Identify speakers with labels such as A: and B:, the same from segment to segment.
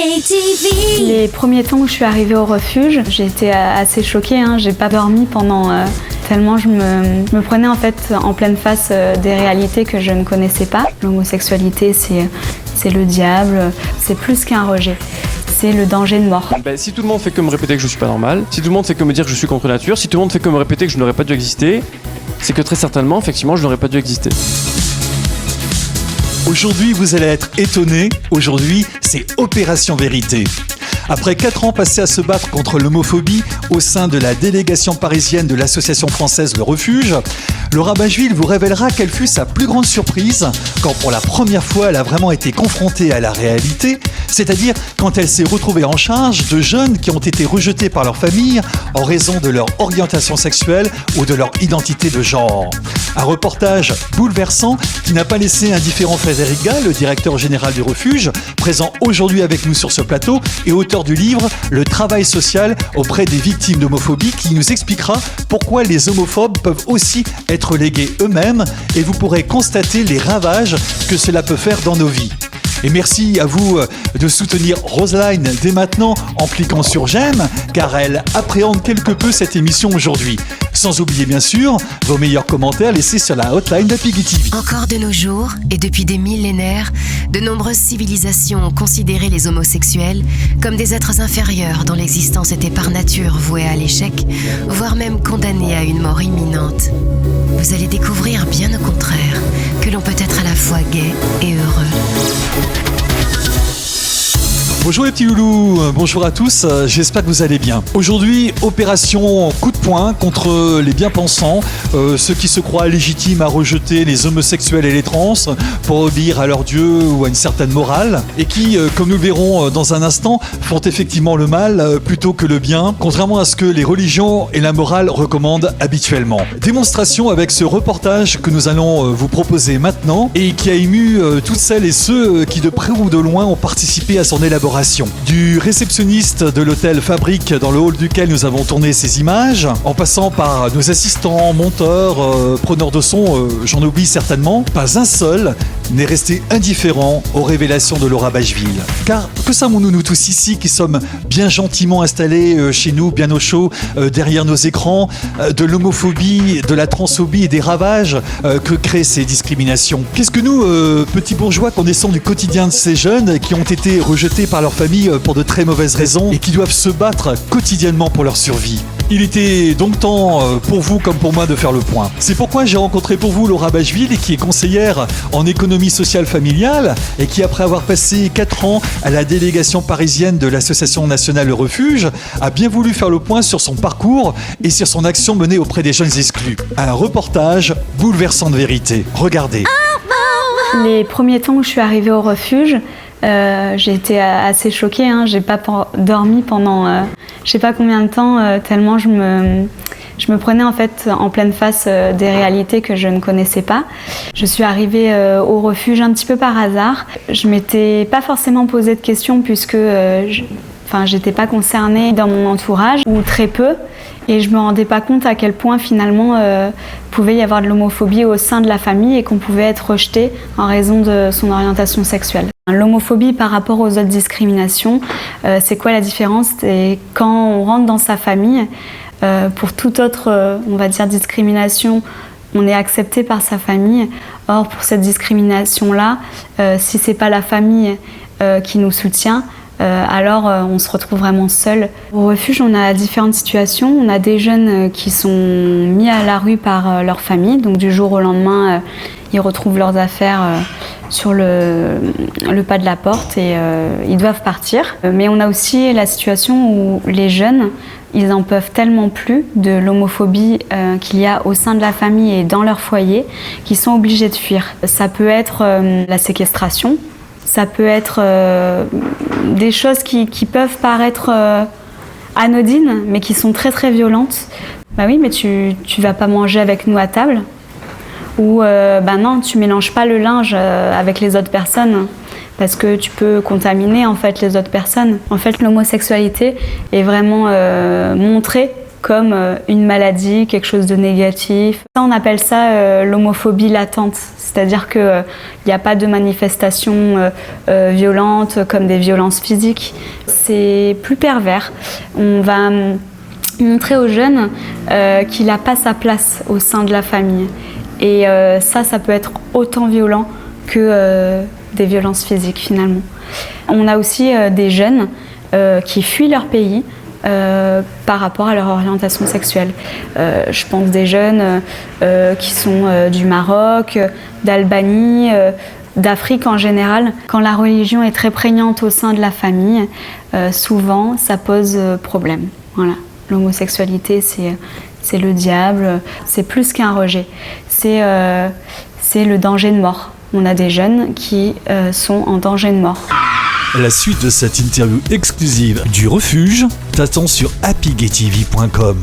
A: KTV.
B: Les premiers temps où je suis arrivée au refuge, j'ai été assez choquée, j'ai pas dormi pendant tellement je me prenais en fait en pleine face des réalités que je ne connaissais pas. L'homosexualité, c'est le diable, c'est plus qu'un rejet. C'est le danger de mort.
C: Si tout le monde fait que me répéter que je suis pas normal, si tout le monde fait que me dire que je suis contre nature, si tout le monde fait que me répéter que je n'aurais pas dû exister, c'est que très certainement, effectivement, je n'aurais pas dû exister.
D: Aujourd'hui, vous allez être étonnés. Aujourd'hui, c'est Opération Vérité. Après 4 ans passés à se battre contre l'homophobie au sein de la délégation parisienne de l'association française Le Refuge, Laura Bacheville vous révélera quelle fut sa plus grande surprise quand pour la première fois elle a vraiment été confrontée à la réalité, c'est-à-dire quand elle s'est retrouvée en charge de jeunes qui ont été rejetés par leur famille en raison de leur orientation sexuelle ou de leur identité de genre. Un reportage bouleversant qui n'a pas laissé indifférent Frédéric Gall, le directeur général du refuge, présent aujourd'hui avec nous sur ce plateau et auteur du livre « Le travail social auprès des victimes d'homophobie » qui nous expliquera pourquoi les homophobes peuvent aussi être les gays eux-mêmes et vous pourrez constater les ravages que cela peut faire dans nos vies. Et merci à vous de soutenir Roseline dès maintenant en cliquant sur j'aime car elle appréhende quelque peu cette émission aujourd'hui. Sans oublier bien sûr vos meilleurs commentaires laissés sur la hotline d'Apigui TV.
E: Encore de nos jours et depuis des millénaires, de nombreuses civilisations ont considéré les homosexuels comme des êtres inférieurs dont l'existence était par nature vouée à l'échec, voire même condamnée à une mort imminente. Vous allez découvrir bien au contraire que l'on peut être à la fois gai et heureux.
D: Bonjour les petits loulous, bonjour à tous, j'espère que vous allez bien. Aujourd'hui, opération coup de poing contre les bien-pensants, ceux qui se croient légitimes à rejeter les homosexuels et les trans pour obéir à leur dieu ou à une certaine morale, et qui, comme nous le verrons dans un instant, font effectivement le mal plutôt que le bien, contrairement à ce que les religions et la morale recommandent habituellement. Démonstration avec ce reportage que nous allons vous proposer maintenant, et qui a ému toutes celles et ceux qui de près ou de loin ont participé à son élaboration. Du réceptionniste de l'hôtel Fabrique dans le hall duquel nous avons tourné ces images, en passant par nos assistants, monteurs, preneurs de son, j'en oublie certainement, pas un seul n'est resté indifférent aux révélations de Laura Bacheville. Car que savons-nous nous tous ici qui sommes bien gentiment installés chez nous, bien au chaud, derrière nos écrans, de l'homophobie, de la transphobie et des ravages que créent ces discriminations? Qu'est-ce que nous, petits bourgeois, connaissons du quotidien de ces jeunes qui ont été rejetés par leur famille pour de très mauvaises raisons et qui doivent se battre quotidiennement pour leur survie? Il était donc temps pour vous comme pour moi de faire le point. C'est pourquoi j'ai rencontré pour vous Laura Bacheville, qui est conseillère en économie sociale familiale et qui, après avoir passé 4 ans à la délégation parisienne de l'association nationale Le Refuge, a bien voulu faire le point sur son parcours et sur son action menée auprès des jeunes exclus. Un reportage bouleversant de vérité. Regardez.
B: Les premiers temps où je suis arrivée au refuge, j'ai été assez choquée, j'ai pas dormi pendant je sais pas combien de temps, tellement je me prenais en fait en pleine face des réalités que je ne connaissais pas. Je suis arrivée au refuge un petit peu par hasard. Je m'étais pas forcément posé de questions puisque j'étais pas concernée dans mon entourage, ou très peu, et je me rendais pas compte à quel point finalement pouvait y avoir de l'homophobie au sein de la famille et qu'on pouvait être rejeté en raison de son orientation sexuelle. L'homophobie par rapport aux autres discriminations, c'est quoi la différence? C'est quand on rentre dans sa famille, pour toute autre, on va dire, discrimination, on est accepté par sa famille. Or, pour cette discrimination-là, si c'est pas la famille qui nous soutient, alors on se retrouve vraiment seul. Au refuge, on a différentes situations. On a des jeunes qui sont mis à la rue par leur famille, donc du jour au lendemain, ils retrouvent leurs affaires sur le pas de la porte et ils doivent partir. Mais on a aussi la situation où les jeunes, ils en peuvent tellement plus de l'homophobie qu'il y a au sein de la famille et dans leur foyer qu'ils sont obligés de fuir. Ça peut être la séquestration, ça peut être des choses qui peuvent paraître anodines mais qui sont très très violentes. Bah oui, mais tu vas pas manger avec nous à table. Ou non, tu mélanges pas le linge avec les autres personnes parce que tu peux contaminer en fait les autres personnes. En fait, l'homosexualité est vraiment montrée comme une maladie, quelque chose de négatif. Ça, on appelle ça l'homophobie latente, c'est-à-dire qu'il n'y a pas de manifestations violentes comme des violences physiques. C'est plus pervers. On va montrer aux jeunes qu'il n'a pas sa place au sein de la famille. Et ça peut être autant violent que des violences physiques finalement. On a aussi des jeunes qui fuient leur pays par rapport à leur orientation sexuelle. Je pense des jeunes qui sont du Maroc, d'Albanie, d'Afrique en général. Quand la religion est très prégnante au sein de la famille, souvent ça pose problème. Voilà. L'homosexualité, c'est le diable, c'est plus qu'un rejet, c'est le danger de mort. On a des jeunes qui sont en danger de mort.
D: La suite de cette interview exclusive du Refuge t'attend sur happygaytv.com.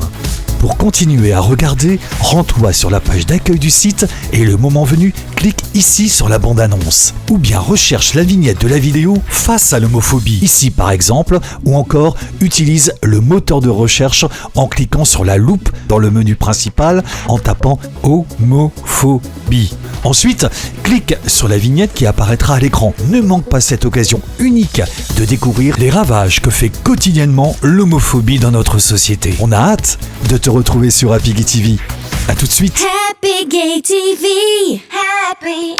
D: Pour continuer à regarder, rends-toi sur la page d'accueil du site et le moment venu, clique ici sur la bande-annonce. Ou bien recherche la vignette de la vidéo face à l'homophobie, ici par exemple, ou encore utilise le moteur de recherche en cliquant sur la loupe dans le menu principal en tapant homophobie. Ensuite, clique sur la vignette qui apparaîtra à l'écran. Ne manque pas cette occasion unique de découvrir les ravages que fait quotidiennement l'homophobie dans notre société. On a hâte de te retrouver sur Happy Gay TV. À tout de suite.
A: Happy Gay TV. Happy.